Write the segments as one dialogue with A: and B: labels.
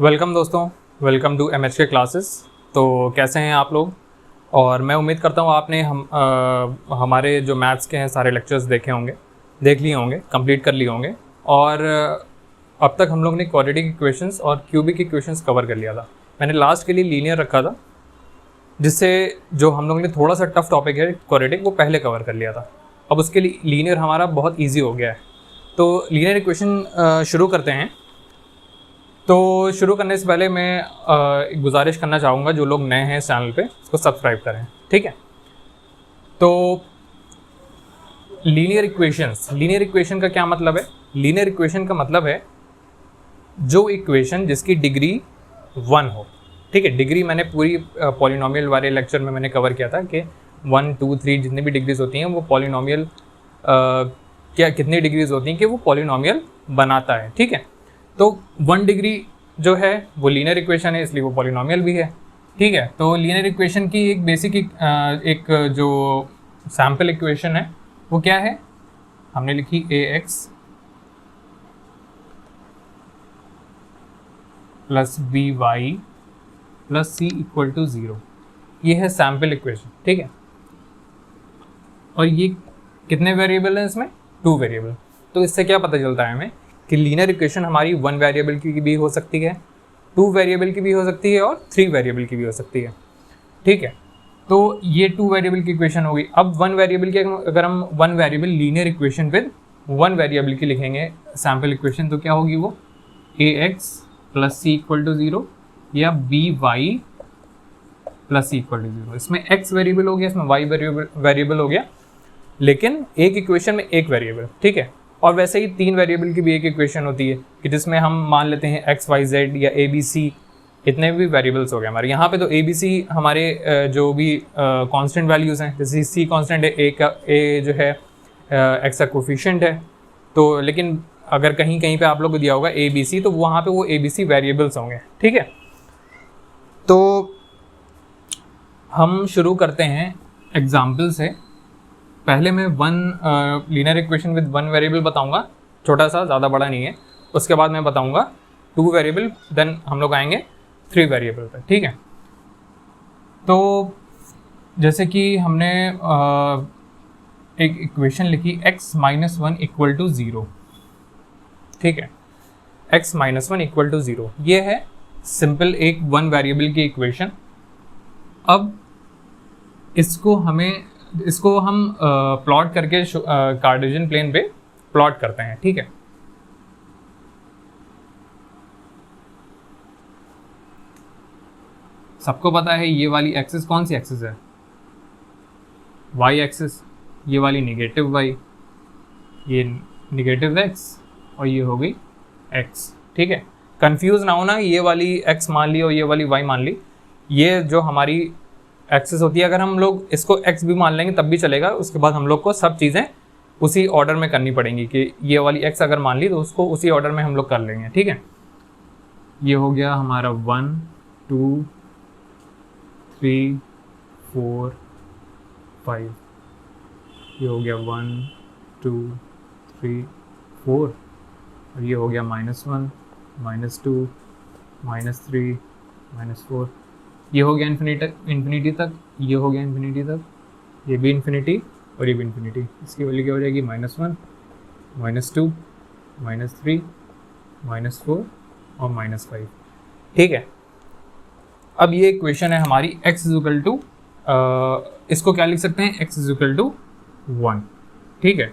A: Welcome दोस्तों, welcome to MH के classes. तो कैसे हैं आप लोग? और मैं उम्मीद करता हूँ आपने हमारे जो मैथ्स के हैं सारे लेक्चर्स देख लिए होंगे, कंप्लीट कर लिए होंगे। और अब तक हम लोग ने क्वाड्रेटिक इक्वेशंस और क्यूबिक इक्वेशंस कवर कर लिया था। मैंने लास्ट के लिए लीनियर रखा था, जिससे जो हम लोग ने थोड़ा सा टफ टॉपिक है क्वाड्रेटिक वो पहले कवर कर लिया था। अब उसके लिए लीनियर हमारा बहुत ईजी हो गया है। तो लीनियर इक्वेशन शुरू करते हैं। तो शुरू करने से पहले मैं एक गुजारिश करना चाहूँगा, जो लोग नए हैं इस चैनल पे उसको सब्सक्राइब करें, ठीक है। तो लीनियर इक्वेशन का क्या मतलब है? लीनियर इक्वेशन का मतलब है जो इक्वेशन जिसकी डिग्री 1 हो, ठीक है। डिग्री मैंने पूरी पॉलिनोमियल वाले लेक्चर में मैंने कवर किया था कि 1, 2, 3 जितनी भी डिग्रीज होती हैं वो पॉलिनोमियल क्या कितनी डिग्रीज होती हैं कि वो पॉलिनोमियल बनाता है, ठीक है। तो 1 डिग्री जो है वो लीनियर इक्वेशन है, इसलिए वो पॉलिनोमियल भी है, ठीक है। तो लीनियर इक्वेशन की एक बेसिक एक जो सैम्पल इक्वेशन है वो क्या है? हमने लिखी ax plus by plus c equal to 0। ये है सैम्पल इक्वेशन, ठीक है। और ये कितने वेरिएबल हैं इसमें? 2 वेरिएबल। तो इससे क्या पता चलता है हमें कि लीनियर इक्वेशन हमारी 1 वेरिएबल की भी हो सकती है, 2 वेरिएबल की भी हो सकती है और 3 वेरिएबल की भी हो सकती है, ठीक है। तो ये 2 वेरिएबल की इक्वेशन होगी। अब 1 वेरिएबल की अगर हम 1 variable linear equation with 1 variable की लिखेंगे सैम्पल इक्वेशन, तो क्या होगी वो? ax plus c equal to 0 या by plus c equal to 0। इसमें x वेरिएबल हो गया, इसमें y वेरिएबल हो गया, लेकिन एक इक्वेशन में एक वेरिएबल, ठीक है। और वैसे ही 3 वेरिएबल की भी एक इक्वेशन होती है कि जिसमें हम मान लेते हैं x, y, z या a, b, c, इतने भी वेरिएबल्स हो गए हमारे। यहाँ पे तो a, b, c हमारे जो भी कांस्टेंट वैल्यूज़ हैं, जैसे c कांस्टेंट है, a जो है x का कोफिशिएंट है। तो लेकिन अगर कहीं पे आप लोग को दिया होगा a, b, c, तो वहाँ पे वो a, b, c वेरिएबल्स होंगे, ठीक है। तो हम शुरू करते हैं एग्जाम्पल से। पहले मैं 1 लीनियर इक्वेशन विद 1 वेरिएबल बताऊंगा, छोटा सा, ज़्यादा बड़ा नहीं है। उसके बाद मैं बताऊंगा 2 वेरिएबल, देन हम लोग आएंगे 3 वेरिएबल पर, ठीक है। तो जैसे कि हमने एक इक्वेशन लिखी x माइनस 1 इक्वल टू 0, ठीक है। x माइनस 1 इक्वल टू 0, ये है सिंपल एक 1 वेरिएबल की इक्वेशन। अब इसको हम प्लॉट करके कार्टेशियन प्लेन पे प्लॉट करते हैं, ठीक है। सबको पता है ये वाली एक्सिस कौन सी एक्सिस है? y axis. ये वाली नेगेटिव y, ये नेगेटिव x और ये हो गई x, ठीक है। कंफ्यूज ना होना, ये वाली x मान ली और ये वाली y मान ली। ये जो हमारी एक्सिस होती है, अगर हम लोग इसको x भी मान लेंगे तब भी चलेगा। उसके बाद हम लोग को सब चीज़ें उसी ऑर्डर में करनी पड़ेंगी कि ये वाली x अगर मान ली तो उसको उसी ऑर्डर में हम लोग कर लेंगे, ठीक है। ये हो गया हमारा 1, 2, 3, 4, 5। ये हो गया 1, 2, 3, 4 और ये हो गया -1, -2, -3, -4। ये हो गया इन्फिनिटी तक, ये हो गया इन्फिनिटी तक, ये भी इन्फिनिटी और ये भी इन्फिनिटी। इसकी वैल्यू क्या हो जाएगी? -1, -2, -3, -4 और -5, ठीक है। अब ये इक्वेशन है हमारी x इक्वल टू, इसको क्या लिख सकते हैं? x इक्वल टू 1, ठीक है।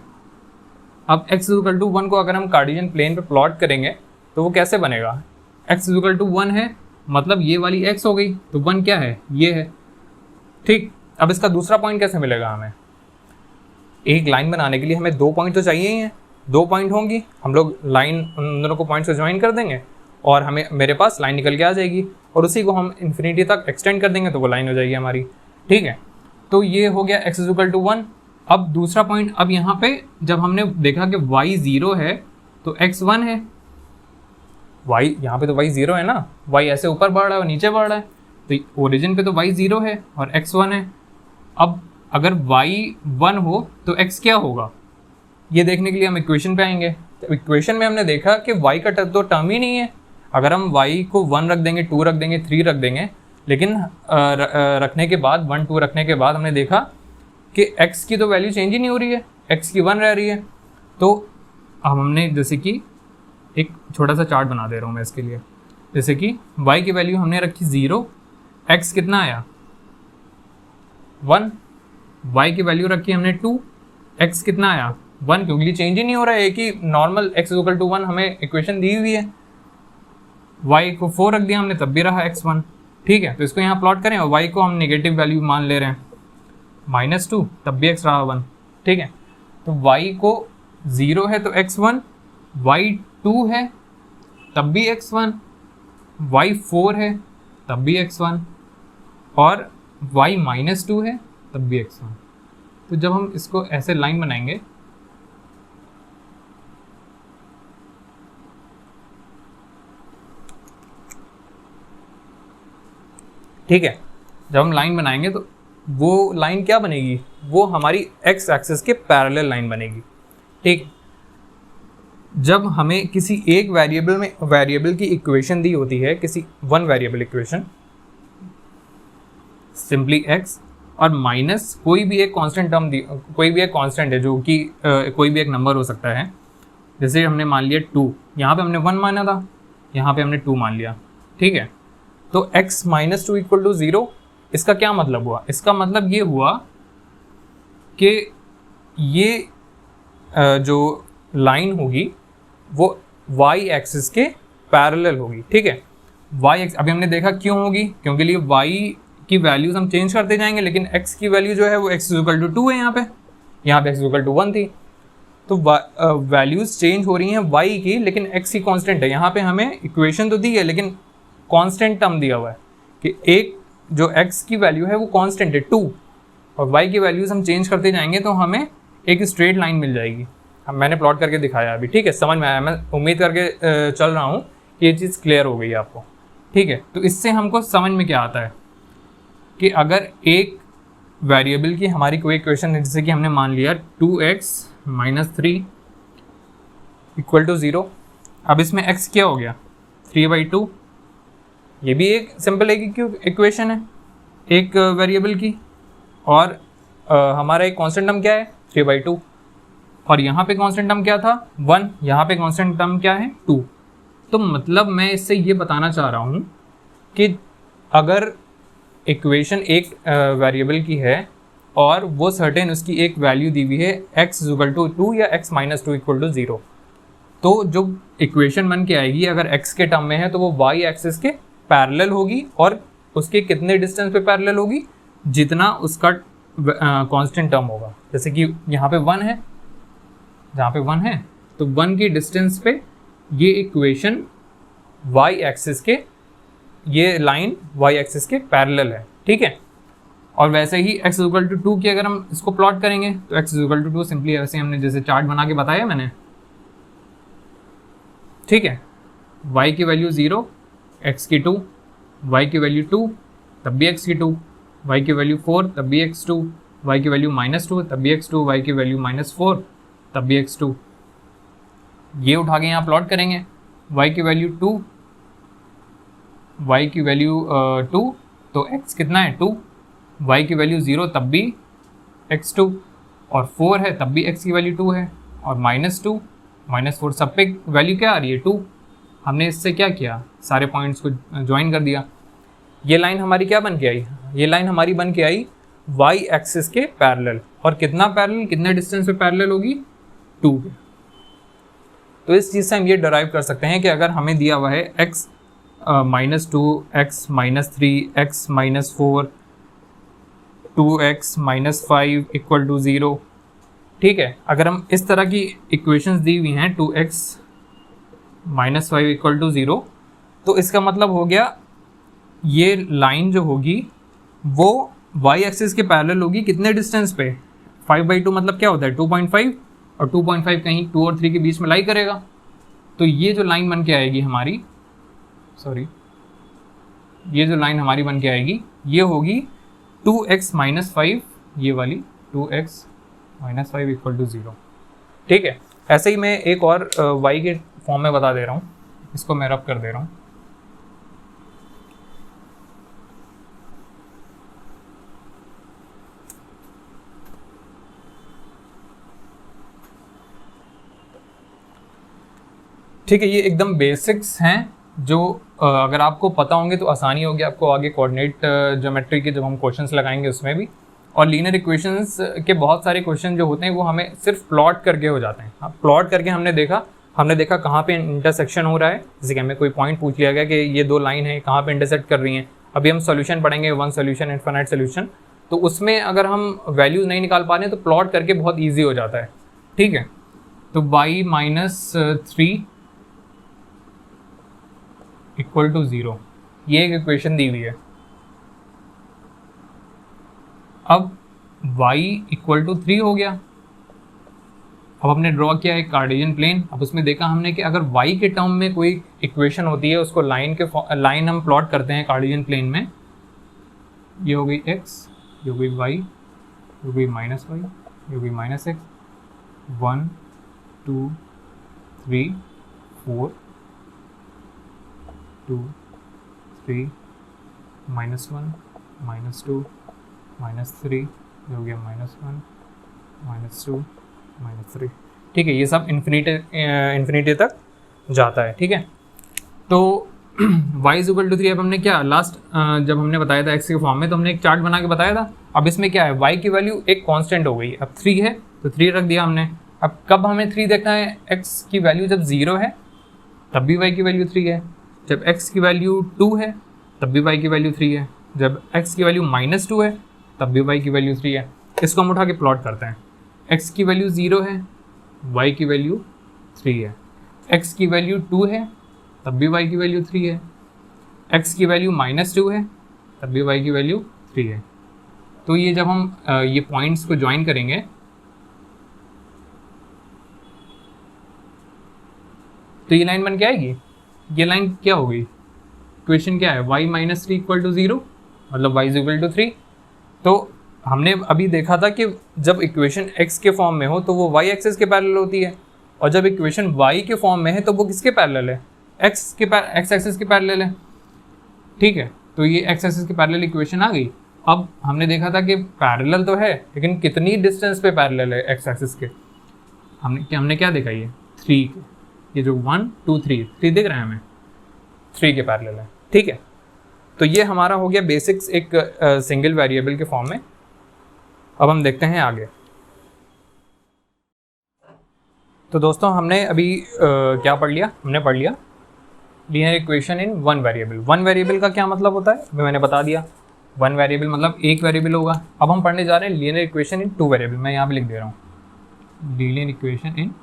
A: अब x इक्वल टू 1 को अगर हम कार्टेशियन प्लेन पे प्लॉट करेंगे तो वो कैसे बनेगा? x इक्वल टू 1 है, मतलब ये वाली x हो गई, तो 1 क्या है? ये है, ठीक। अब इसका दूसरा पॉइंट कैसे मिलेगा हमें? एक लाइन बनाने के लिए हमें 2 पॉइंट तो चाहिए ही हैं। 2 पॉइंट होंगी, हम लोग लाइन उन दोनों को पॉइंट्स को ज्वाइन कर देंगे और मेरे पास लाइन निकल के आ जाएगी और उसी को हम इन्फिनिटी तक एक्सटेंड कर देंगे तो वो लाइन हो जाएगी हमारी, ठीक है। तो ये हो गया x इक्वल टू 1। अब दूसरा पॉइंट, अब यहाँ पे जब हमने देखा कि y 0 है तो x 1 है। y यहाँ पे तो y 0 है ना, y ऐसे ऊपर बढ़ रहा है और नीचे बढ़ रहा है, तो ओरिजिन पे तो y 0 है और x 1 है। अब अगर y 1 हो तो x क्या होगा, ये देखने के लिए हम इक्वेशन पे आएंगे। तो इक्वेशन में हमने देखा कि y का तो टर्म ही नहीं है। अगर हम y को 1 रख देंगे, 2 रख देंगे, 3 रख देंगे, लेकिन रखने के बाद 1 2 रखने के बाद हमने देखा कि x की तो वैल्यू चेंज ही नहीं हो रही है, x की 1 रह रही है। तो हमने जैसे कि एक छोटा सा चार्ट बना दे रहा हूँ मैं इसके लिए। जैसे कि y की वैल्यू हमने रखी 0, x कितना आया 1, y की वैल्यू रखी हमने 2, x कितना आया 1, क्योंकि चेंज ही नहीं हो रहा है, एक ही नॉर्मल x इक्वल टू 1 हमें इक्वेशन दी हुई है। y को 4 रख दिया हमने तब भी रहा x1, ठीक है। तो इसको यहाँ प्लॉट करें और y को हम नेगेटिव वैल्यू मान ले रहे हैं -2, तब भी x रहा 1, ठीक है। तो y को 0 है तो x1, y 2 है तब भी x1, y 4 है तब भी x1 और y -2 है तब भी x1। तो जब हम इसको ऐसे लाइन बनाएंगे, ठीक है, जब हम लाइन बनाएंगे तो वो लाइन क्या बनेगी, वो हमारी x एक्सिस के पैरेलल लाइन बनेगी, ठीक। जब हमें किसी एक वेरिएबल की इक्वेशन दी होती है, किसी one variable equation, simply x और माइनस कोई भी एक कांस्टेंट टर्म दी, कोई भी एक कांस्टेंट है जो कि कोई भी एक नंबर हो सकता है। जैसे हमने मान लिया 2, यहाँ पे हमने 1 माना था, यहाँ पे हमने 2 मान लिया, ठीक है। तो x -2 इक्वल टू 0, इसका क्या मतलब हुआ? इसका मतलब ये हुआ कि ये जो लाइन होगी वो y एक्सिस के पैरेलल होगी, ठीक है। y एक्सिस अभी हमने देखा क्यों होगी, क्योंकि लिए y की वैल्यूज हम चेंज करते जाएंगे, लेकिन x की वैल्यू जो है वो x इक्वल टू 2 है, यहाँ पे x इक्वल टू 1 थी। तो वैल्यूज चेंज हो रही हैं y की, लेकिन x की कांस्टेंट है। यहाँ पे हमें इक्वेशन तो दी है लेकिन कांस्टेंट टर्म दिया हुआ है कि एक जो x की वैल्यू है वो कांस्टेंट है 2, और y की वैल्यूज हम चेंज करते जाएंगे तो हमें एक स्ट्रेट लाइन मिल जाएगी। अब मैंने प्लॉट करके दिखाया अभी, ठीक है, समझ में आया। मैं उम्मीद करके चल रहा हूँ कि ये चीज़ क्लियर हो गई आपको, ठीक है। तो इससे हमको समझ में क्या आता है कि अगर एक वेरिएबल की हमारी कोई इक्वेशन है, जैसे कि हमने मान लिया 2x - 3 इक्वल टू 0। अब इसमें x क्या हो गया 3/2, ये भी एक सिंपल एक इक्वेशन है एक वेरिएबल की, और हमारा एक कांस्टेंट टर्म क्या है 3/2, और यहाँ पे कांस्टेंट टर्म क्या था 1, यहाँ पे कांस्टेंट टर्म क्या है 2। तो मतलब मैं इससे ये बताना चाह रहा हूँ कि अगर इक्वेशन एक वेरिएबल की है और वो सर्टेन उसकी एक वैल्यू दी हुई है x इक्वल टू 2 या x -2 इक्वल टू 0, तो जो इक्वेशन बन के आएगी अगर x के टर्म में है तो वो y एक्सिस के पैरेलल होगी, और उसके कितने डिस्टेंस पे पैरेलल होगी, जितना उसका कांस्टेंट टर्म होगा। जैसे कि यहाँ पे 1 है, जहाँ पे 1 है तो 1 की डिस्टेंस पे ये इक्वेशन y एक्सिस के, ये लाइन y एक्सिस के पैरेलल है, ठीक है। और वैसे ही x इक्वल टू 2 की अगर हम इसको प्लॉट करेंगे तो x इक्वल टू 2 सिंपली वैसे हमने जैसे चार्ट बना के बताया मैंने, ठीक है। y की वैल्यू 0, x की 2, y की वैल्यू 2 तब भी x की 2, y की वैल्यू 4 तब भी x2, y की वैल्यू -2 तब भी x2, y की वैल्यू -4 तब भी x2। ये उठा के यहाँ प्लॉट करेंगे, y की वैल्यू 2, y की वैल्यू 2, तो x कितना है 2, y की वैल्यू 0 तब भी x2, और 4 है तब भी x की वैल्यू 2 है, और -2 -4 सब पे वैल्यू क्या आ रही है 2। हमने इससे क्या किया, सारे पॉइंट्स को ज्वाइन कर दिया। ये लाइन हमारी क्या बन के आई, ये लाइन हमारी बन के आई y एक्सिस के पैरेलल, और कितना पैरेलल, कितने डिस्टेंस पे पैरेलल होगी 2 पे। तो इस चीज़ से हम ये डिराइव कर सकते हैं कि अगर हमें दिया हुआ है x -2, x -3, x -4, 2x -5 equal to 0, ठीक है। अगर हम इस तरह की इक्वेशंस दी हुई हैं 2x -5 इक्वल टू 0, तो इसका मतलब हो गया ये लाइन जो होगी वो y एक्सिस के पैरेलल होगी, कितने डिस्टेंस पे 5/2, मतलब क्या होता है 2.5, और 2.5 कहीं 2 और 3 के बीच में लाई करेगा। तो ये जो लाइन बन के आएगी हमारी, ये जो लाइन हमारी बन के आएगी ये होगी 2x -5, ये वाली 2x -5 इक्वल टू 0, ठीक है। ऐसे ही मैं एक और y के फॉर्म में बता दे रहा हूँ, इसको मैं रब कर दे रहा हूँ। ठीक है, ये एकदम बेसिक्स हैं जो अगर आपको पता होंगे तो आसानी होगी आपको आगे कोऑर्डिनेट ज्योमेट्री के जब हम क्वेश्चंस लगाएंगे उसमें भी। और लीनियर इक्वेशंस के बहुत सारे क्वेश्चन जो होते हैं वो हमें सिर्फ प्लॉट करके हो जाते हैं। हाँ, प्लॉट करके हमने देखा कहाँ पे इंटरसेक्शन हो रहा है। जैसे कि हमें कोई पॉइंट पूछ लिया गया कि ये दो लाइन है कहाँ पे इंटरसेक्ट कर रही हैं। अभी हम सॉल्यूशन पढ़ेंगे, वन सॉल्यूशन, इनफाइनाइट सॉल्यूशन, तो उसमें अगर हम वैल्यूज़ नहीं निकाल पा रहे हैं तो प्लॉट करके बहुत ईजी हो जाता है। ठीक है, तो y माइनस 3 इक्वल टू 0, ये एक इक्वेशन दी हुई है। अब y इक्वल टू 3 हो गया। अब हमने ड्रॉ किया एक कार्टेशियन प्लेन। अब उसमें देखा हमने कि अगर y के टर्म में कोई इक्वेशन होती है उसको लाइन हम प्लॉट करते हैं कार्टेशियन प्लेन में। ये हो गई x, ये हो गई y, ये हो गई माइनस y, ये हो गई माइनस x, 1 2 3 4 2 3 -1 -2 -3, ये हो गया -1 -2 -3। ठीक है, ये सब इन्फिनिटी तक जाता है। ठीक है, तो y इज इक्वल टू 3। अब हमने क्या लास्ट जब हमने बताया था x के फॉर्म में तो हमने एक चार्ट बना के बताया था। अब इसमें क्या है, y की वैल्यू एक कांस्टेंट हो गई। अब 3 है तो 3 रख दिया हमने। अब कब हमें 3 देखना है, x की वैल्यू जब 0 है तब भी y की वैल्यू 3 है, जब x की वैल्यू 2 है तब भी y की वैल्यू 3 है, जब x की वैल्यू -2 है तब भी y की वैल्यू 3 है। इसको हम उठा के प्लॉट करते हैं। x की वैल्यू 0 है, y की वैल्यू 3 है, x की वैल्यू 2 है तब भी y की वैल्यू 3 है, x की वैल्यू -2 है तब भी y की वैल्यू 3 है। तो ये जब हम ये पॉइंट्स को ज्वाइन करेंगे तो ये लाइन बन के आएगी। ये लाइन क्या होगी, इक्वेशन क्या है, y माइनस 3 इक्वल टू 0, मतलब y इज इक्वल टू 3। तो हमने अभी देखा था कि जब इक्वेशन x के फॉर्म में हो तो वो y एक्सिस के पैरेलल होती है, और जब इक्वेशन y के फॉर्म में है तो वो किसके पैरेलल है, x एक्सिस के पैरेलल है। ठीक है, तो ये x एक्सिस के पैरेलल इक्वेशन आ गई। अब हमने देखा था कि पैरेलल तो है लेकिन कितनी डिस्टेंस पे पैरेलल है x एक्सिस के, हमने क्या देखा, ये 3 के, ये जो 1 2 3 दिख रहा है हमें, 3 के पैरेलल है। ठीक है, तो ये हमारा हो गया बेसिक्स एक सिंगल वेरिएबल के फॉर्म में। अब हम देखते हैं आगे। तो दोस्तों हमने अभी क्या पढ़ लिया, हमने पढ़ लिया linear equation in one variable. One variable का क्या मतलब होता है मैंने बता दिया, वन वेरिएबल मतलब एक वेरिएबल होगा। अब हम पढ़ने जा रहे हैं linear equation in two variable. मैं यहाँ पे लिख दे रहा हूँ linear equation in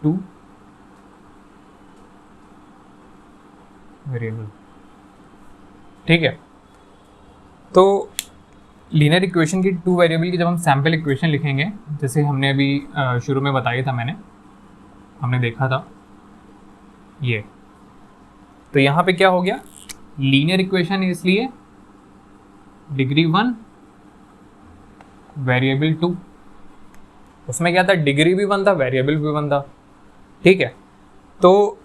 A: two variable. ठीक है, तो लीनियर इक्वेशन की टू वेरिएबल की जब हम सैम्पल इक्वेशन लिखेंगे, जैसे हमने अभी शुरू में बताया था, हमने देखा था ये, तो यहाँ पे क्या हो गया, लीनियर इक्वेशन इसलिए डिग्री 1 वेरिएबल 2, उसमें क्या था, डिग्री भी 1 था वेरिएबल भी 1 था। ठीक है, तो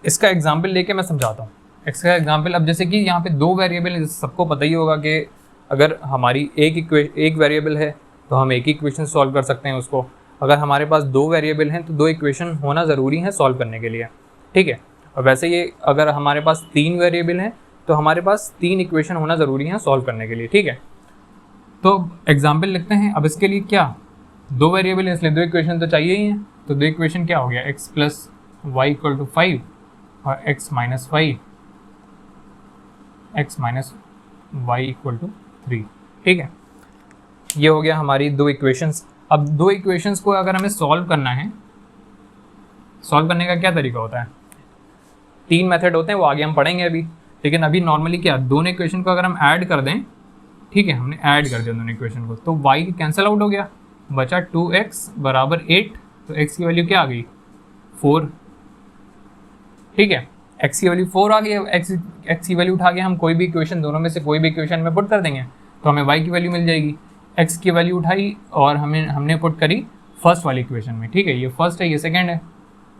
A: इसका एग्जाम्पल लेके मैं समझाता हूँ। इसका एग्जाम्पल, अब जैसे कि यहाँ पे दो वेरिएबल है, सबको पता ही होगा कि अगर हमारी एक वेरिएबल है तो हम एक इक्वेशन सॉल्व कर सकते हैं उसको। अगर हमारे पास दो वेरिएबल हैं तो दो इक्वेशन होना ज़रूरी है सॉल्व करने के लिए। ठीक है, और वैसे ये अगर हमारे पास 3 वेरिएबल हैं तो हमारे पास 3 इक्वेशन होना ज़रूरी है सॉल्व करने के लिए। ठीक है, तो एग्जाम्पल लिखते हैं। अब इसके लिए क्या, दो वेरिएबल है इसलिए दो इक्वेशन तो चाहिए ही हैं। तो दो इक्वेशन क्या हो गया, x plus y equal to 5 और x minus y equal to 3। ठीक है, ये हो गया हमारी दो इक्वेशंस। अब दो इक्वेशंस को अगर हमें सॉल्व करना है, सॉल्व करने का क्या तरीका होता है, 3 मेथड होते हैं, वो आगे हम पढ़ेंगे अभी। लेकिन अभी नॉर्मली क्या, दोनों इक्वेशन को अगर हम ऐड कर दें, ठीक है, हमने ऐड कर दिया दोनों इक्वेशन को, तो y कैंसिल आउट हो गया, बचा 2x बराबर 8। तो x की वैल्यू क्या आ गई, 4। ठीक है, x की वैल्यू 4 आ गई। x की वैल्यू उठा के हम कोई भी इक्वेशन, दोनों में से कोई भी इक्वेशन में पुट कर देंगे तो हमें y की वैल्यू मिल जाएगी। x की वैल्यू उठाई और हमने पुट करी फर्स्ट वाली इक्वेशन में। ठीक है, ये फर्स्ट है, ये सेकेंड है,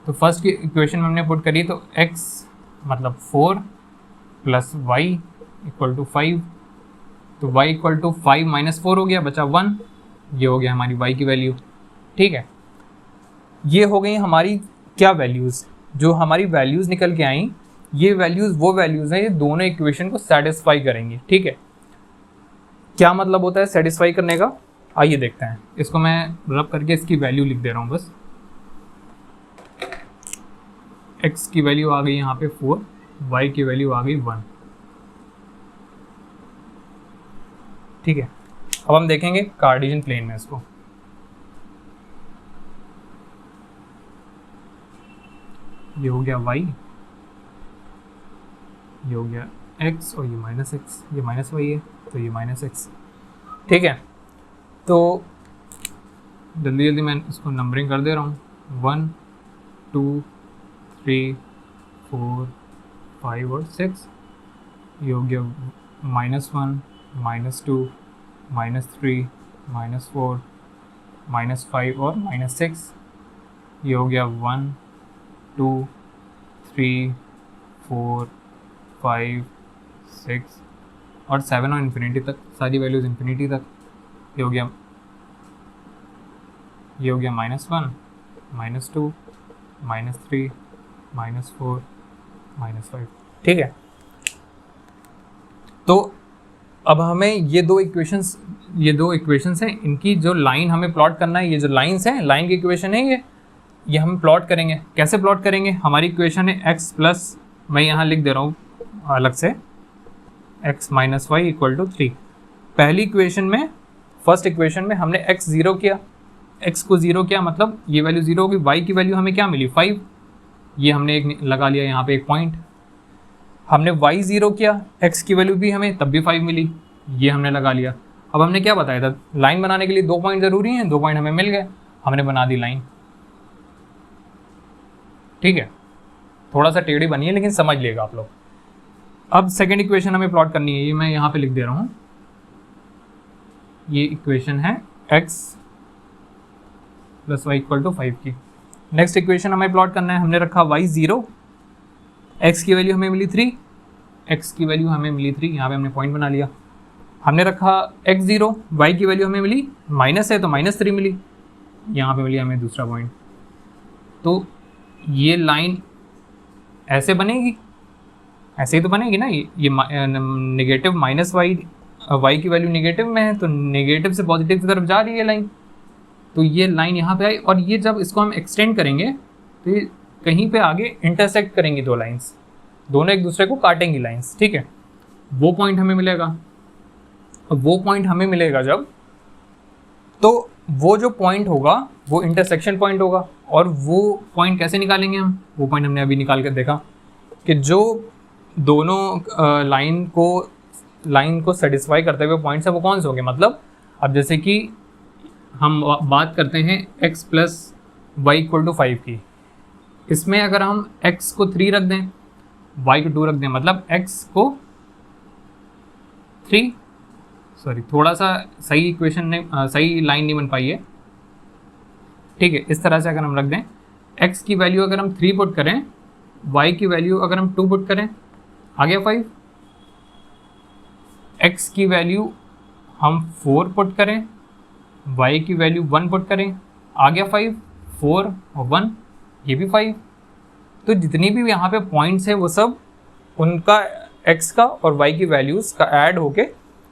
A: तो फर्स्ट की इक्वेशन में हमने पुट करी तो x मतलब 4 प्लस वाई इक्वल टू 5। तो y इक्वल टू 5 माइनस 4 हो गया, बचा 1। ये हो गया हमारी y की वैल्यू। ठीक है, ये हो गई हमारी क्या वैल्यूज़, जो हमारी वैल्यूज़ निकल के आई, ये वैल्यूज़ वो वैल्यूज़ हैं ये दोनों इक्वेशन को सेटिस्फाई करेंगी। ठीक है, क्या मतलब होता है सेटिस्फाई करने का, आइए देखते हैं। इसको मैं रब करके इसकी वैल्यू लिख दे रहा हूँ बस। x की वैल्यू आ गई यहाँ पे 4, y की वैल्यू आ गई 1। ठीक है, अब हम देखेंगे कार्टेशियन प्लेन में इसको। ये हो गया y, ये हो गया x और ये माइनस एक्स, ये माइनस y है तो ये माइनस एक्स। ठीक है, तो जल्दी जल्दी मैं इसको नंबरिंग कर दे रहा हूँ। 1 2 3 4 5 और 6। ये हो गया -1 -2 -3 -4 -5 और -6। ये हो गया 1 2 3 4 5 6 और 7 और इन्फिनिटी तक, सारी वैल्यूज़ इन्फिनिटी तक। ये हो गया -1 -2 -3 -4 -5। ठीक है, तो अब हमें ये दो इक्वेशंस हैं, इनकी जो लाइन हमें प्लॉट करना है, ये जो लाइन्स हैं, लाइन की इक्वेशन है ये हम प्लॉट करेंगे। कैसे प्लॉट करेंगे, हमारी इक्वेशन है x प्लस, मैं यहाँ लिख दे रहा हूँ अलग से, x minus y equal to 3। पहली इक्वेशन में, फर्स्ट इक्वेशन में हमने x ज़ीरो किया, x को ज़ीरो किया मतलब ये वैल्यू ज़ीरो होगी। y की वैल्यू हमें क्या मिली 5, ये हमने एक लगा लिया यहाँ पे एक पॉइंट। हमने y ज़ीरो किया, x की वैल्यू भी हमें तब भी 5 मिली, ये हमने लगा लिया। अब हमने क्या बताया था, लाइन बनाने के लिए 2 पॉइंट ज़रूरी हैं, 2 पॉइंट हमें मिल गए, हमने बना दी लाइन। ठीक है, थोड़ा सा टेढ़ी बनी है लेकिन समझ लेगा आप लोग। अब सेकेंड इक्वेशन हमें प्लॉट करनी है, ये मैं यहाँ पे लिख दे रहा हूँ। ये इक्वेशन है x plus y equal to 5 की। नेक्स्ट इक्वेशन हमें प्लॉट करना है, हमने रखा y ज़ीरो, x की वैल्यू हमें मिली 3, x की वैल्यू हमें मिली 3, यहाँ पे हमने पॉइंट बना लिया। हमने रखा x ज़ीरो, y की वैल्यू हमें मिली माइनस है तो -3 मिली, यहाँ पे मिली हमें दूसरा पॉइंट। तो ये लाइन ऐसे बनेगी, ऐसे ही तो बनेगी ना, ये नेगेटिव माइनस वाई की वैल्यू नेगेटिव में है तो नेगेटिव से पॉजिटिव की तरफ जा रही है लाइन। तो ये लाइन यहाँ पे आई और ये जब इसको हम एक्सटेंड करेंगे तो ये कहीं पे आगे इंटरसेक्ट करेंगी, दो लाइंस, दोनों एक दूसरे को काटेंगी लाइंस। ठीक है, वो पॉइंट हमें मिलेगा। अब वो पॉइंट हमें मिलेगा जब, तो वो जो पॉइंट होगा वो इंटरसेक्शन पॉइंट होगा। और वो पॉइंट कैसे निकालेंगे हम, वो पॉइंट हमने अभी निकाल कर देखा कि जो दोनों लाइन को सेटिस्फाई करते हुए पॉइंट्स है वो कौन से होंगे। मतलब अब जैसे कि हम बात करते हैं x plus y equal to 5 की, इसमें अगर हम x को 3 रख दें, y को 2 रख दें, मतलब x को 3, सॉरी थोड़ा सा सही इक्वेशन नहीं, सही लाइन नहीं बन पाई है। ठीक है, इस तरह से अगर हम रख दें, x की वैल्यू अगर हम 3 पुट करें, y की वैल्यू अगर हम 2 पुट करें, आ गया 5। x की वैल्यू हम 4 पुट करें, y की वैल्यू 1 पुट करें, आ गया 5। 4 और 1 ये भी 5। तो जितनी भी यहाँ पे पॉइंट्स है वो सब उनका x का और y की वैल्यूज़ का ऐड होके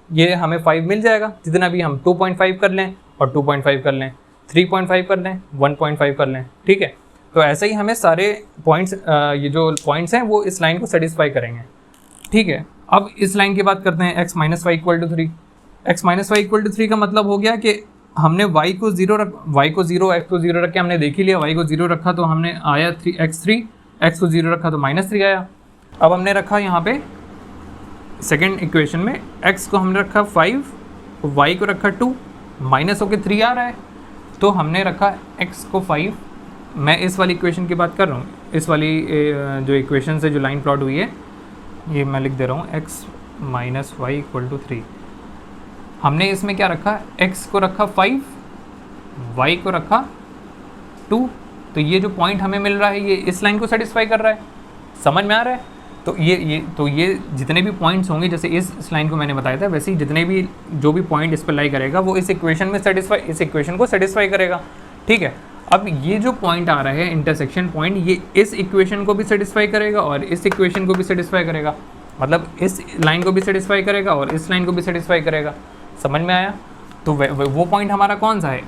A: ये हमें 5 मिल जाएगा। जितना भी हम 2.5 कर लें और 2.5 कर लें, 3.5 कर लें, 1.5 कर लें। ठीक है, तो ऐसे ही हमें सारे पॉइंट्स, ये जो पॉइंट्स हैं वो इस लाइन को सेटिस्फाई करेंगे। ठीक है, अब इस लाइन की बात करते हैं, x minus y equal to 3। x minus y equal to 3 का मतलब हो गया कि हमने y को 0 x को 0 रख के हमने देख ही लिया, y को 0 रखा तो हमने आया x3, x को 0 रखा तो -3 आया। अब हमने रखा यहाँ पे सेकेंड इक्वेशन में x को हमने रखा 5, y को रखा 2, माइनस होके 3 आ रहा है तो हमने रखा x को 5। मैं इस वाली इक्वेशन की बात कर रहा हूँ, इस वाली जो इक्वेशन से जो लाइन प्लॉट हुई है ये मैं लिख दे रहा हूँ, x minus y equal to 3। हमने इसमें क्या रखा, x को रखा 5, y को रखा 2। तो ये जो पॉइंट हमें मिल रहा है ये इस लाइन को सेटिस्फाई कर रहा है, समझ में आ रहा है। तो ये जितने भी पॉइंट्स होंगे, जैसे इस लाइन को मैंने बताया था, वैसे ही जितने भी जो भी पॉइंट इस पर लाई करेगा वो इस इक्वेशन को सेटिस्फाई करेगा। ठीक है, अब ये जो पॉइंट आ रहा है इंटरसेक्शन पॉइंट, ये इस इक्वेशन को भी सेटिस्फाई करेगा और इस इक्वेशन को भी सेटिस्फाई करेगा, मतलब इस लाइन को भी सेटिस्फाई करेगा और इस लाइन को भी सेटिस्फाई करेगा। समझ में आया? तो वो पॉइंट हमारा कौन सा है?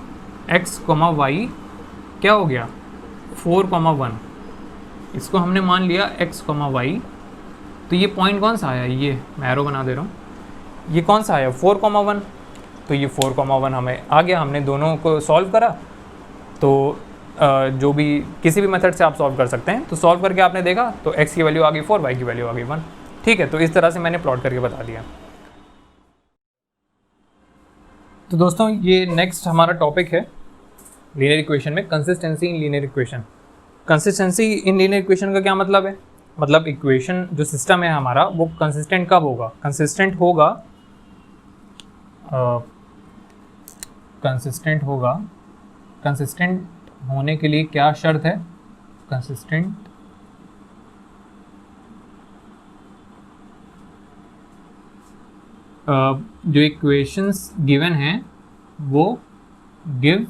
A: x, y क्या हो गया 4, 1। इसको हमने मान लिया x, y। तो ये पॉइंट कौन सा आया? ये मैं एरो बना दे रहा हूँ। ये कौन सा आया? 4, 1। तो ये 4, 1 हमें आ गया। हमने दोनों को सॉल्व करा। तो जो भी किसी भी मेथड से आप सॉल्व कर सकते हैं। तो सॉल्व करके आपने देखा तो x की वैल्यू आ गई 4, y की वैल्यू आ गई 1। ठीक है, तो इस तरह से मैंने प्लॉट करके बता दिया। तो दोस्तों ये नेक्स्ट हमारा टॉपिक है लीनियर इक्वेशन में, consistency in linear equation. Consistency in linear equation का क्या मतलब है? मतलब इक्वेशन जो सिस्टम है हमारा वो कंसिस्टेंट कब होगा? कंसिस्टेंट होगा कंसिस्टेंट होने के लिए क्या शर्त है? कंसिस्टेंट जो इक्वेशंस गिवन हैं वो give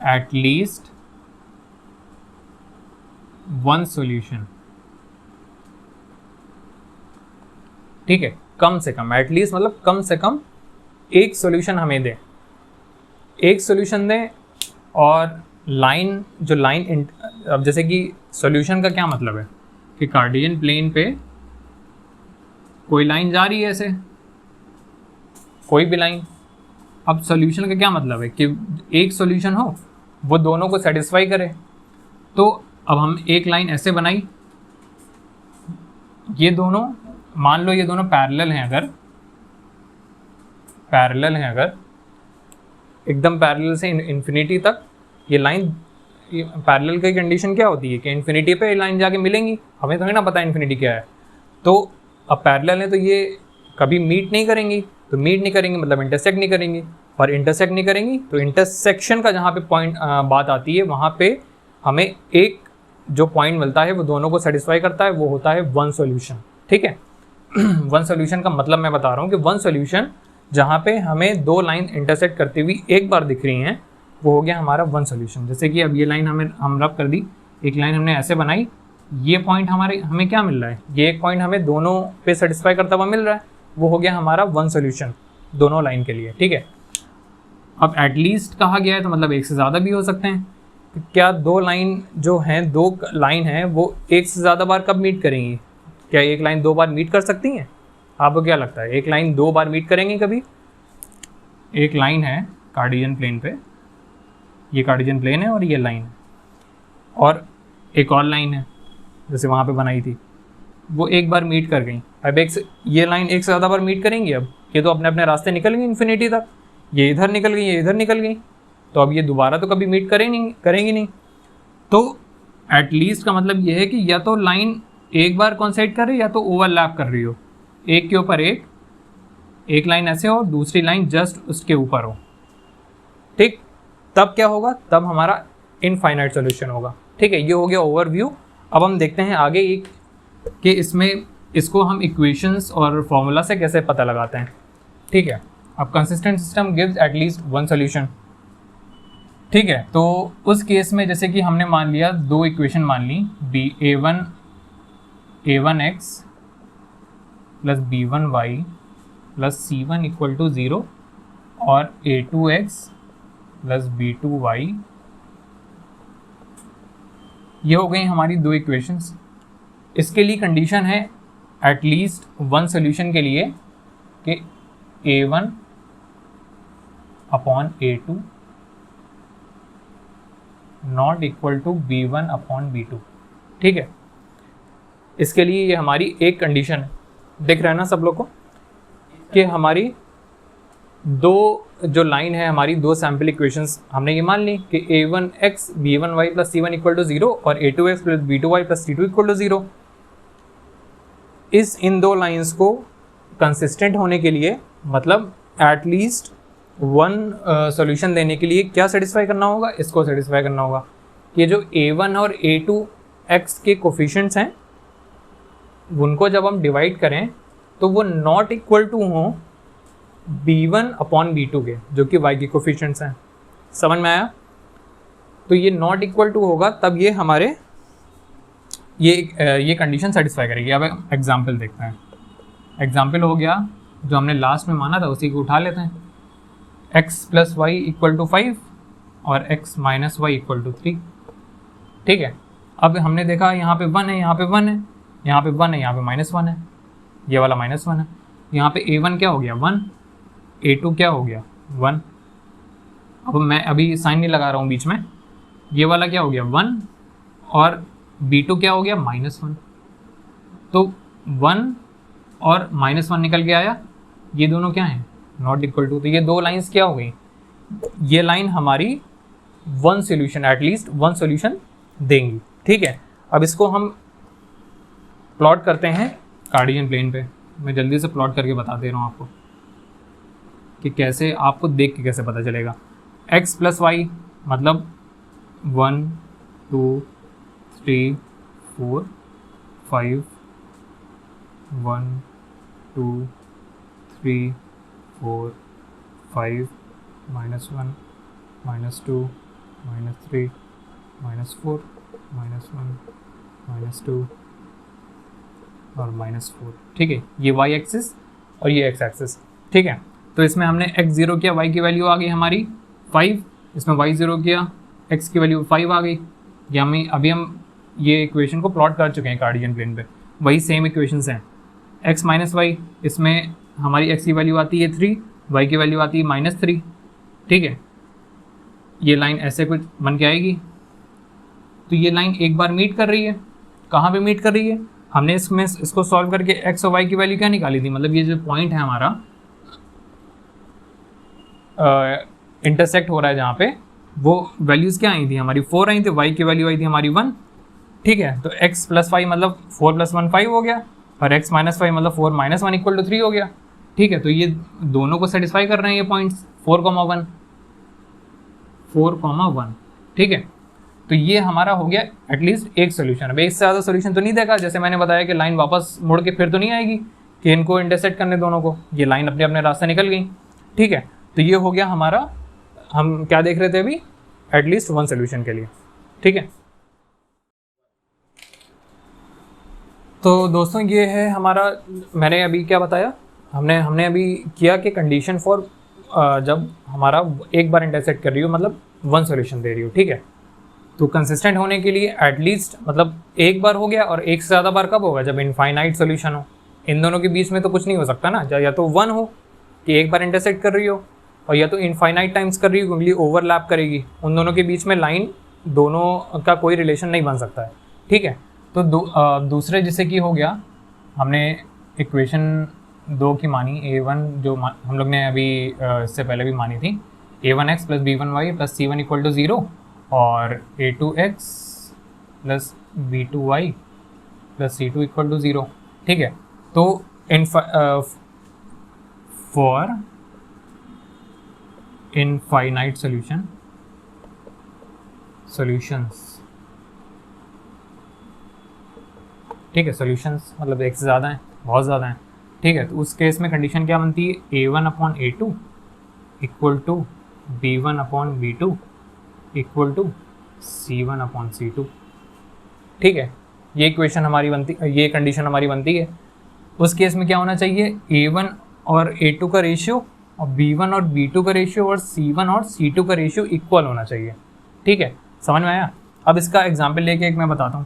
A: at least one solution. ठीक है, कम से कम, एटलीस्ट मतलब कम से कम एक सॉल्यूशन हमें दें, एक सॉल्यूशन दें। और अब जैसे कि सॉल्यूशन का क्या मतलब है कि कार्टेशियन प्लेन पे कोई लाइन जा रही है ऐसे, कोई भी लाइन। अब सॉल्यूशन का क्या मतलब है कि एक सॉल्यूशन हो वो दोनों को सेटिस्फाई करे। तो अब हम एक लाइन ऐसे बनाई, ये दोनों मान लो ये दोनों पैरेलल हैं, अगर एकदम पैरेलल से इन्फिनिटी तक ये लाइन, पैरेलल की कंडीशन क्या होती है कि इन्फिनिटी पे लाइन जाके मिलेंगी। हमें तो नहीं ना पता इन्फिनिटी क्या है। तो अब पैरेलल है तो ये कभी मीट नहीं करेंगी, तो मीट नहीं करेंगी मतलब इंटरसेक्ट नहीं करेंगी, और इंटरसेक्ट नहीं करेंगी तो इंटरसेक्शन का जहाँ पे पॉइंट बात आती है वहाँ पे हमें एक जो पॉइंट मिलता है वो दोनों को सेटिस्फाई करता है, वो होता है वन सॉल्यूशन। ठीक है, वन सॉल्यूशन का मतलब मैं बता रहा हूँ कि वन सॉल्यूशन जहाँ पे हमें दो लाइन इंटरसेक्ट करती हुई एक बार दिख रही हैं वो हो गया हमारा वन सॉल्यूशन। जैसे कि अब ये लाइन हम रब कर दी, एक लाइन हमने ऐसे बनाई, ये पॉइंट हमें क्या मिल रहा है? ये एक पॉइंट हमें दोनों पे सेटिस्फाई करता हुआ मिल रहा है, वो हो गया हमारा वन सॉल्यूशन दोनों लाइन के लिए। ठीक है, अब एटलीस्ट कहा गया है तो मतलब एक से ज़्यादा भी हो सकते हैं। तो क्या दो लाइन जो हैं, दो लाइन हैं वो एक से ज़्यादा बार कब मीट करेंगी? क्या एक लाइन दो बार मीट कर सकती हैं? आपको क्या लगता है एक लाइन दो बार मीट करेंगी कभी? एक लाइन है कार्टेशियन प्लेन पे, ये कार्टेशियन प्लेन है और ये लाइन है, और एक और लाइन है जैसे वहाँ पे बनाई थी, वो एक बार मीट कर गई। अब ये लाइन एक से ज़्यादा बार मीट करेंगी। अब ये तो अपने अपने रास्ते निकल गई इन्फिनिटी तक, ये इधर निकल गई, ये इधर निकल गई, तो अब ये दोबारा तो कभी मीट करेंगी नहीं। तो एटलीस्ट का मतलब ये है कि या तो लाइन एक बार कॉन्साइड कर रही या तो ओवरलैप कर रही हो, एक के ऊपर एक लाइन ऐसे हो, दूसरी लाइन जस्ट उसके ऊपर हो। ठीक, तब क्या होगा? तब हमारा इनफाइनाइट सॉल्यूशन होगा। ठीक है, ये हो गया ओवरव्यू। अब हम देखते हैं आगे एक कि इसको हम इक्वेशंस और फॉर्मूला से कैसे पता लगाते हैं। ठीक है, अब consistent system gives at least one solution. ठीक है, तो उस केस में जैसे कि हमने मान लिया दो इक्वेशन मान ली, a1x plus b1y plus c1 equal to 0 और a2x प्लस b2y, ये हो गई हमारी दो इक्वेशंस। इसके लिए कंडीशन है एटलीस्ट वन सॉल्यूशन के लिए कि a1 upon a2 not equal to b1 upon b2। ठीक है, इसके लिए ये हमारी एक कंडीशन है। दिख रहा है ना सब लोग को कि हमारी दो जो लाइन है, हमारी दो सैम्पल इक्वेशंस हमने ये मान ली कि a1x b1y plus c1 equal to 0 और a2x plus b2y plus c2 equal to 0। इन दो लाइंस को कंसिस्टेंट होने के लिए मतलब एटलीस्ट वन सॉल्यूशन देने के लिए क्या सेटिस्फाई करना होगा? इसको सेटिस्फाई करना होगा कि जो a1 और a2x के कोफिशिएंट्स हैं उनको जब हम डिवाइड करें तो वो नॉट इक्वल टू हो b1 अपॉन b2 के, जो कि y के कोफिशिएंट्स हैं। समझ में आया? तो ये नॉट इक्वल टू होगा तब ये हमारे ये कंडीशन सेटिस्फाई करेगी। अब एग्जाम्पल देखते हैं। एग्जाम्पल हो गया जो हमने लास्ट में माना था उसी को उठा लेते हैं। x plus y equal to 5 और x minus y equal to 3। ठीक है, अब हमने देखा यहाँ पे 1 है, यहाँ पे 1 है, यहाँ पे 1 है, यहाँ पे -1 है, ये वाला -1 है। यहाँ पे a1 क्या हो गया 1, a2 क्या हो गया 1। अब मैं अभी साइन नहीं लगा रहा हूँ बीच में, ये वाला क्या हो गया 1 और b2 क्या हो गया -1। तो 1 और -1 निकल के आया, ये दोनों क्या हैं नॉट इक्वल टू। तो ये दो लाइंस क्या हो गई, ये लाइन हमारी one solution, at least one solution देंगी। ठीक है, अब इसको हम प्लॉट करते हैं कार्टेशियन प्लेन पे। मैं जल्दी से प्लॉट करके बता दे रहा हूँ आपको कि कैसे, आपको देख के कैसे पता चलेगा। x प्लस वाई मतलब 1 2 3 4 5 1 2 3 4 5 -1 -2 -3 -4 -1 -2 और -4। ठीक है, ये y एक्सिस और ये x एक्सिस। ठीक है, तो इसमें हमने x0 किया, y की वैल्यू आ गई हमारी 5, इसमें y0 किया, x की वैल्यू 5 आ गई। ये हमें अभी हम ये इक्वेशन को प्लॉट कर चुके हैं कार्टेशियन प्लेन पे, वही सेम इक्वेशंस हैं। x माइनस वाई, इसमें हमारी x की वैल्यू आती है 3, y की वैल्यू आती है -3। ठीक है, ये लाइन ऐसे कुछ बन के आएगी। तो ये लाइन एक बार मीट कर रही है, कहाँ पे मीट कर रही है, हमने इसमें इसको सॉल्व करके x और y की वैल्यू क्या निकाली थी, मतलब ये जो पॉइंट है हमारा इंटरसेक्ट हो रहा है जहाँ पे, वो वैल्यूज़ क्या आई थी हमारी 4 आई थी, y की वैल्यू आई थी हमारी 1। ठीक है, तो x प्लस 5 मतलब 4 + 1 5 हो गया, और x माइनस 5 मतलब 4 - 1 इक्वल टू 3 हो गया। ठीक है, तो ये दोनों को सेटिस्फाई कर रहे हैं ये पॉइंट्स 4,1 4,1। ठीक है, तो ये हमारा हो गया एटलीस्ट एक सोल्यूशन। अब एक से ज़्यादा सोल्यूशन तो नहीं देखा, जैसे मैंने बताया कि लाइन वापस मुड़ के फिर तो नहीं आएगी कि इनको इंटरसेक्ट करने दोनों को, ये लाइन अपने अपने रास्ते निकल गई। ठीक है, तो ये हो गया हमारा, हम क्या देख रहे थे अभी, एटलीस्ट वन सोल्यूशन के लिए। ठीक है, तो दोस्तों ये है हमारा, मैंने अभी क्या बताया, हमने अभी किया कि कंडीशन फॉर जब हमारा एक बार इंटरसेक्ट कर रही हो मतलब वन सोल्यूशन दे रही हो। ठीक है, तो कंसिस्टेंट होने के लिए एटलीस्ट मतलब एक बार हो गया, और एक से ज़्यादा बार कब होगा, जब इनफाइनाइट सोल्यूशन हो। इन दोनों के बीच में तो कुछ नहीं हो सकता ना, या तो वन हो कि एक बार इंटरसेक्ट कर रही हो, और या तो इनफाइनाइट टाइम्स कर रही हो क्योंकि ओवरलैप करेगी, उन दोनों के बीच में लाइन दोनों का कोई रिलेशन नहीं बन सकता है। ठीक है, तो दूसरे जैसे कि हो गया, हमने इक्वेशन 2 की मानी, a1 जो हम लोग ने अभी इससे पहले भी मानी थी, a1x + b1y + c1 = 0 और a2x + b2y + c2 = 0। ठीक है, तो फॉर इनफाइनाइट सॉल्यूशंस, ठीक है, सॉल्यूशंस मतलब एक से ज़्यादा हैं, बहुत ज़्यादा हैं। ठीक है, तो उस केस में कंडीशन क्या बनती है, a1/a2 = b1/b2 = c1/c2। ठीक है, ये इक्वेशन हमारी बनती, ये कंडीशन हमारी बनती है। उस केस में क्या होना चाहिए, a1 और a2 का रेशियो और b1 और b2 का रेशियो और c1 और c2 का रेशियो इक्वल होना चाहिए। ठीक है, समझ में आया। अब इसका एग्जाम्पल लेके एक मैं बताता हूँ,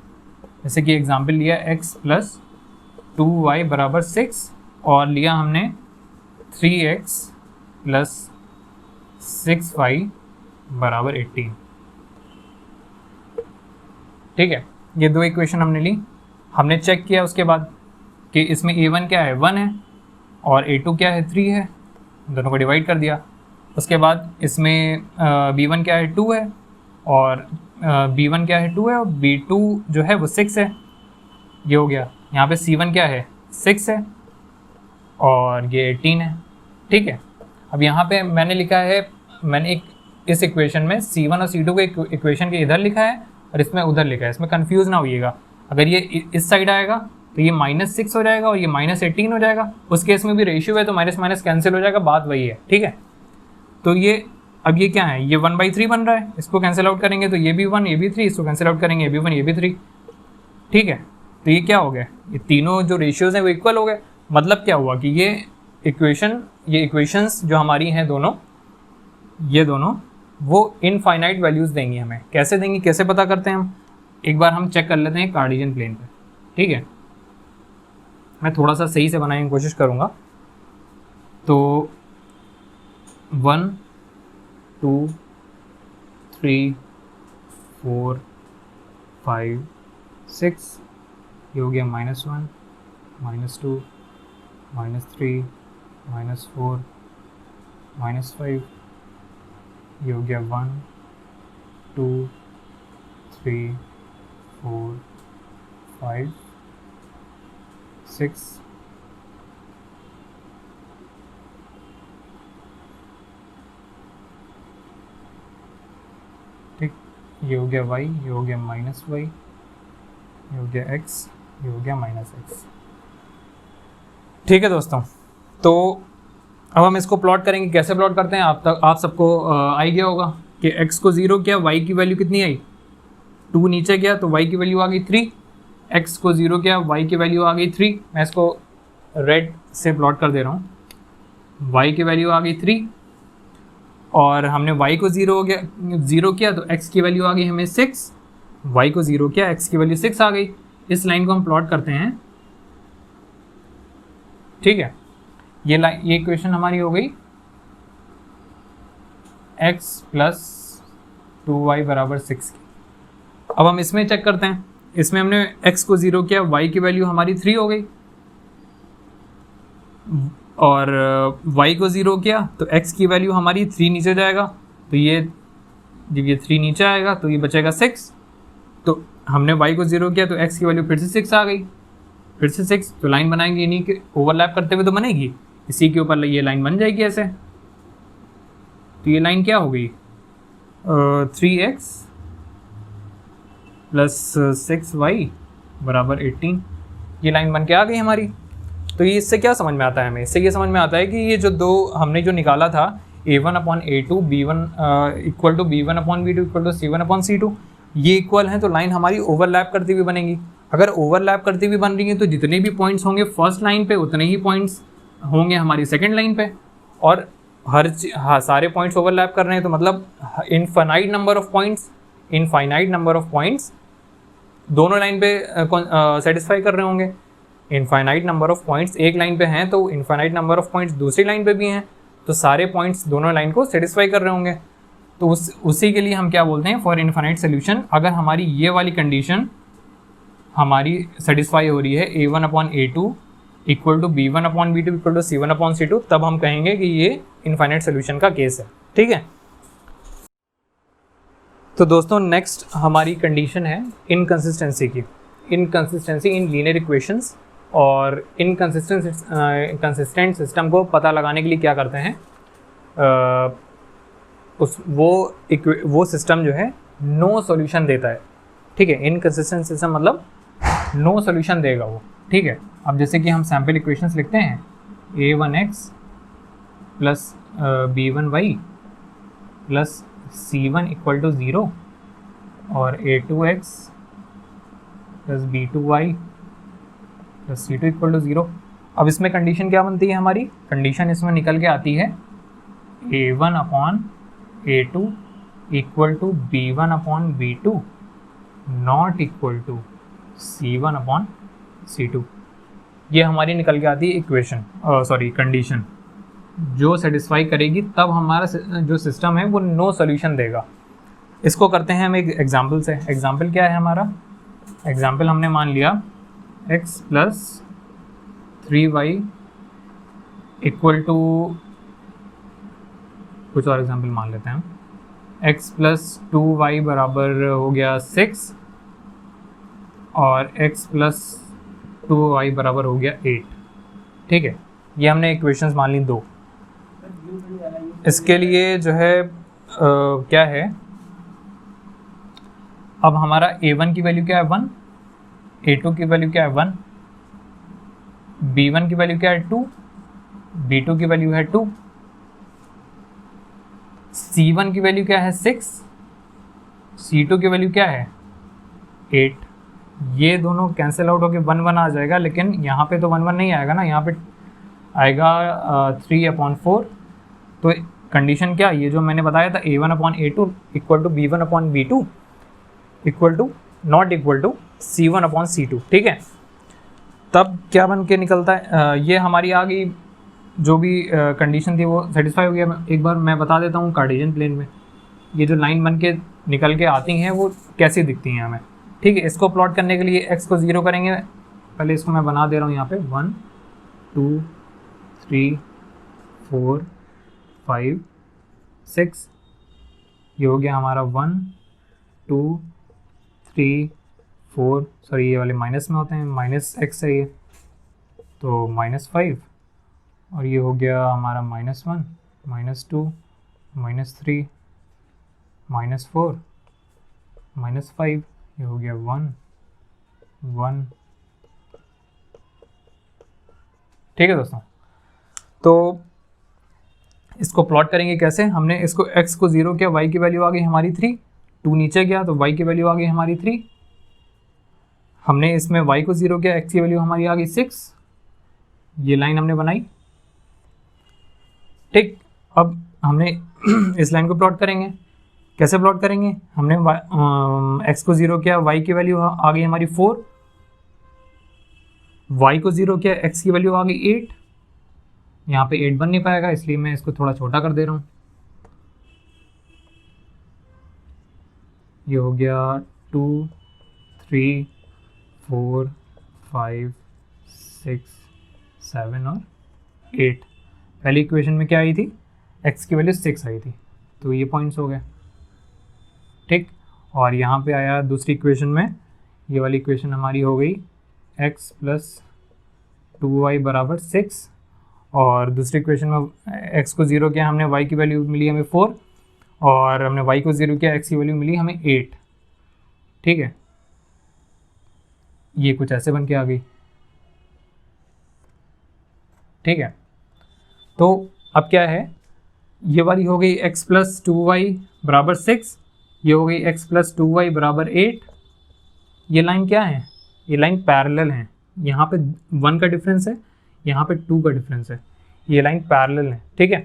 A: जैसे कि एग्जाम्पल लिया x + 2y = 6 और लिया हमने 3x + 6y = 18। ठीक है, ये दो इक्वेशन हमने ली, हमने चेक किया उसके बाद कि इसमें a1 क्या है 1 है और a2 क्या है 3 है, दोनों को डिवाइड कर दिया। उसके बाद इसमें b1 क्या है 2 है और b1 क्या है 2 है और b2 जो है वो 6 है, ये हो गया। यहाँ पे c1 क्या है 6 है और ये 18 है। ठीक है, अब यहाँ पे मैंने लिखा है, मैंने एक इस इक्वेशन में c1 और c2 के इक्वेशन के इधर लिखा है और इसमें उधर लिखा है, इसमें कंफ्यूज ना होइएगा। अगर ये इस साइड आएगा तो ये -6 हो जाएगा और ये -18 हो जाएगा, उस केस में भी रेशियो है तो माइनस माइनस कैंसिल हो जाएगा, बात वही है। ठीक है, तो ये अब ये क्या है, ये 1/3 बन रहा है, इसको कैंसिल आउट करेंगे तो ये भी 1, ये भी 3, इसको कैंसिल आउट करेंगे, ये भी 1, ये भी 3, ठीक है। तो ये क्या हो गया, ये तीनों जो रेशियोज़ हैं वो इक्वल हो गए। मतलब क्या हुआ कि ये इक्वेशंस जो हमारी हैं दोनों, ये दोनों वो इनफाइनाइट वैल्यूज़ देंगी हमें। कैसे देंगी, कैसे पता करते हैं हम, एक बार हम चेक कर लेते हैं कार्टेशियन प्लेन पे, ठीक है। मैं थोड़ा सा सही से बनाने की कोशिश करूँगा। तो 1 2 3 4 5 6, ये हो गया -1 -2 -3 -4 -5, ये हो गया 1 2 3 4 5 6, ठीक, ये हो गया y, ये हो गया -y, ये हो गया x, ये हो गया -x, ठीक है दोस्तों। तो अब हम इसको प्लॉट करेंगे। कैसे प्लॉट करते हैं, आप सबको आ गया होगा कि x को 0 किया, y की वैल्यू कितनी आई 2, नीचे गया तो y की वैल्यू आ गई 3, x को 0 किया, y की वैल्यू आ गई 3। मैं इसको रेड से प्लॉट कर दे रहा हूँ, y की वैल्यू आ गई 3, और हमने y को 0 किया तो x की वैल्यू आ गई हमें 6, y को 0 किया, x की वैल्यू 6 आ गई। इस लाइन को हम प्लॉट करते हैं, ठीक है। ये इक्वेशन हमारी हो गई x + 2y = 6 की। अब हम इसमें चेक करते हैं, इसमें हमने x को 0 किया, y की वैल्यू हमारी 3 हो गई, और y को 0 किया तो x की वैल्यू हमारी 3 नीचे जाएगा, तो ये जब ये 3 नीचे आएगा तो ये बचेगा 6। तो हमने y को 0 किया तो x की वैल्यू फिर से 6 आ गई, फिर से 6। तो लाइन बनाएंगे, इन्हीं के ओवरलैप करते हुए तो बनेगी, इसी के ऊपर ये लाइन बन जाएगी ऐसे। तो ये लाइन क्या हो गई, 3x + 6y = 18, ये लाइन बन के आ गई हमारी। तो ये इससे क्या समझ में आता है हमें, इससे ये समझ में आता है कि ये जो दो हमने जो निकाला था a1/a2 b1 = b1/b2 = c1/c2, ये इक्वल हैं, तो लाइन हमारी ओवरलैप करती हुई बनेगी। अगर ओवरलैप करती हुई बन रही है तो जितने भी पॉइंट्स होंगे फर्स्ट लाइन पे उतने ही पॉइंट्स होंगे हमारी सेकंड लाइन पे, और सारे पॉइंट्स ओवरलैप कर रहे हैं तो मतलब इनफाइनाइट नंबर ऑफ पॉइंट्स दोनों लाइन पे सेटिस्फाई कर रहे होंगे। इनफाइनाइट नंबर ऑफ पॉइंट्स एक लाइन पे हैं तो इनफाइनाइट नंबर ऑफ पॉइंट्स दूसरी लाइन पे भी हैं, तो सारे पॉइंट्स दोनों लाइन को सेटिस्फाई कर रहे होंगे। तो उसी के लिए हम क्या बोलते हैं, फॉर इनफाइनाइट सोल्यूशन। अगर हमारी ये वाली कंडीशन हमारी सेटिस्फाई हो रही है a1/a2 = b1/b2 = c1/c2, तब हम कहेंगे कि ये इनफाइनाइट सोल्यूशन का केस है, ठीक है। तो दोस्तों नेक्स्ट हमारी कंडीशन है इनकंसिस्टेंसी की, इनकंसिस्टेंसी इन लीनियर इक्वेशंस। और इनकंसिस्टेंट सिस्टम को पता लगाने के लिए क्या करते हैं, वो सिस्टम जो है नो सॉल्यूशन देता है, ठीक है। इनकंसिस्टेंट सिस्टम मतलब नो सॉल्यूशन देगा वो, ठीक है। अब जैसे कि हम सैम्पल इक्वेशंस लिखते हैं, a1x + b1y + c1 = 0 और a2x + b2y + c2 = 0। अब इसमें कंडीशन क्या बनती है हमारी, कंडीशन इसमें निकल के आती है a1/a2 = b1/b2 ≠ c1/c2। ये हमारी निकल के आती है इक्वेशन, कंडीशन, जो सेटिस्फाई करेगी तब हमारा जो सिस्टम है वो नो सॉल्यूशन देगा। इसको करते हैं हम एक एग्जांपल से। एग्जांपल क्या है हमारा, एग्जांपल हमने मान लिया x + 3y = कुछ और एग्जांपल मान लेते हैं हम, x + 2y बराबर हो गया 6 और x + 2y बराबर हो गया 8, ठीक है। ये हमने इक्वेशंस मान ली 2। इसके लिए जो है क्या है, अब हमारा a1 की वैल्यू क्या है 1, a2 की वैल्यू क्या है 1, b1 की वैल्यू क्या है 2, b2 की वैल्यू है 2, C1 की वैल्यू क्या है 6, C2 की वैल्यू क्या है 8। ये दोनों कैंसिल आउट होके 1 1 आ जाएगा, लेकिन यहाँ पे तो 1 1 नहीं आएगा ना, यहाँ पे आएगा 3/4। तो कंडीशन क्या, ये जो मैंने बताया था A1/A2 equal to B1/B2 equal to not equal to C1/C2, ठीक है। तब क्या बन के निकलता है, ये हमारी आ गई जो भी कंडीशन थी वो सेटिस्फाई हो गया। एक बार मैं बता देता हूँ कार्टेशियन प्लेन में ये जो लाइन बन के निकल के आती हैं वो कैसी दिखती हैं हमें, ठीक है। इसको प्लॉट करने के लिए x को 0 करेंगे, पहले इसको मैं बना दे रहा हूँ यहाँ पे 1 2 3 4 5 6, ये हो गया हमारा 1 2 3 4, सॉरी ये वाले माइनस में होते हैं, -x है ये, तो -5, और ये हो गया हमारा -1 -2 -3 -4 -5, ये हो गया 1 1, ठीक है दोस्तों। तो इसको प्लॉट करेंगे कैसे, हमने इसको x को 0 किया, y की वैल्यू आ गई हमारी 3, 2 नीचे गया तो y की वैल्यू आ गई हमारी 3, हमने इसमें y को 0 किया, x की वैल्यू हमारी आ गई 6, ये लाइन हमने बनाई, ठीक। अब हमने इस लाइन को प्लॉट करेंगे, कैसे प्लॉट करेंगे, हमने x को 0 किया, y की वैल्यू आ गई हमारी 4, y को 0 किया, x की वैल्यू आ गई 8, यहाँ पे 8 बन नहीं पाएगा इसलिए मैं इसको थोड़ा छोटा कर दे रहा हूँ, ये हो गया 2 3 4 5 6 7 और 8। पहली इक्वेशन में क्या आई थी, x की वैल्यू 6 आई थी, तो ये पॉइंट्स हो गए, ठीक। और यहाँ पे आया दूसरी इक्वेशन में, ये वाली इक्वेशन हमारी हो गई x + 2y = 6, और दूसरी इक्वेशन में x को 0 किया हमने, y की वैल्यू मिली हमें 4, और हमने y को 0 किया, x की वैल्यू मिली हमें 8, ठीक है। ये कुछ ऐसे बन के आ गई, ठीक है। तो अब क्या है, ये वाली हो गई x + 2y = 6, ये हो गई x + 2y = 8। ये लाइन क्या है, ये लाइन पैरेलल है, यहाँ पे 1 का डिफरेंस है, यहाँ पे 2 का डिफरेंस है, ये लाइन पैरेलल है, ठीक है।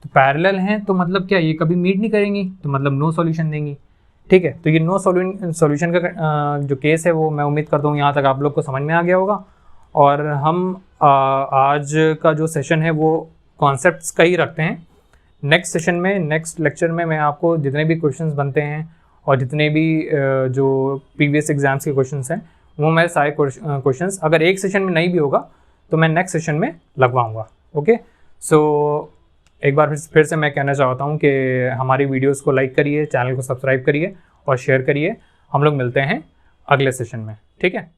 A: तो पैरेलल हैं तो मतलब क्या, ये कभी मीट नहीं करेंगी, तो मतलब नो सॉल्यूशन देंगी, ठीक है। तो ये नो सॉल्यूशन का जो केस है वो मैं उम्मीद करता हूँ यहाँ तक आप लोग को समझ में आ गया होगा। और हम आज का जो सेशन है वो कॉन्सेप्ट्स का ही रखते हैं। नेक्स्ट सेशन में, नेक्स्ट लेक्चर में मैं आपको जितने भी क्वेश्चंस बनते हैं और जितने भी जो प्रीवियस एग्जाम्स के क्वेश्चंस हैं वो मैं सारे क्वेश्चंस, अगर एक सेशन में नहीं भी होगा तो मैं नेक्स्ट सेशन में लगवाऊंगा। ओके, सो एक बार फिर से मैं कहना चाहता हूँ कि हमारी वीडियोस को लाइक करिए, चैनल को सब्सक्राइब करिए और शेयर करिए। हम लोग मिलते हैं अगले सेशन में, ठीक है।